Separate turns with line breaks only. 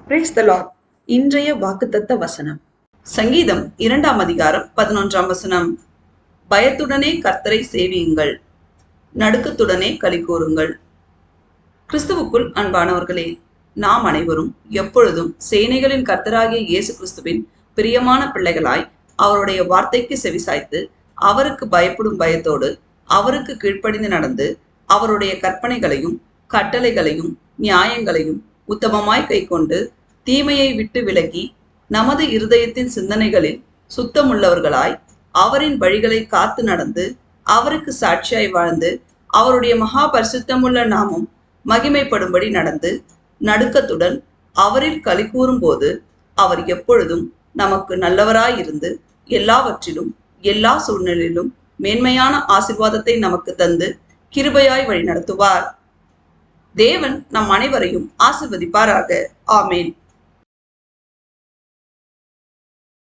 Praise the Lord. இன்றைய வாக்குத்தத்த வசனம் சங்கீதம் 2ஆம் அதிகாரம் 11ஆம் வசனம். பயத்துடனே கர்த்தரை சேவியுங்கள், நடுக்கத்துடனே களி கூறுங்கள். கிறிஸ்துவுக்குள் அன்பானவர்களே, நாம் அனைவரும் எப்பொழுதும் சேனைகளின் கர்த்தராகிய இயேசு கிறிஸ்துவின் பிரியமான பிள்ளைகளாய் அவருடைய வார்த்தைக்கு செவிசாய்த்து அவருக்கு பயப்படும் பயத்தோடு அவருக்கு கீழ்ப்படிந்து நடந்து அவருடைய கற்பனைகளையும் கட்டளைகளையும் நியாயங்களையும் உத்தமமாய் கைக்கொண்டு தீமையை விட்டு விலகி நமது இருதயத்தின் சிந்தனைகளில் சுத்தமுள்ளவர்களாய் அவரின் வழிகளை காத்து நடந்து அவருக்கு சாட்சியாய் வாழ்ந்து அவருடைய மகா பரிசுத்தமுள்ள நாமம் மகிமைப்படும்படி நடந்து நடுக்கத்துடன் அவரில் களி கூறும்போது அவர் எப்பொழுதும் நமக்கு நல்லவராயிருந்து எல்லாவற்றிலும் எல்லா சூழ்நிலையிலும் மேன்மையான ஆசீர்வாதத்தை நமக்கு தந்து கிருபையாய் வழி நடத்துவார். தேவன் நம் அனைவரையும் ஆசீர்வதிப்பாராக. ஆமேன்.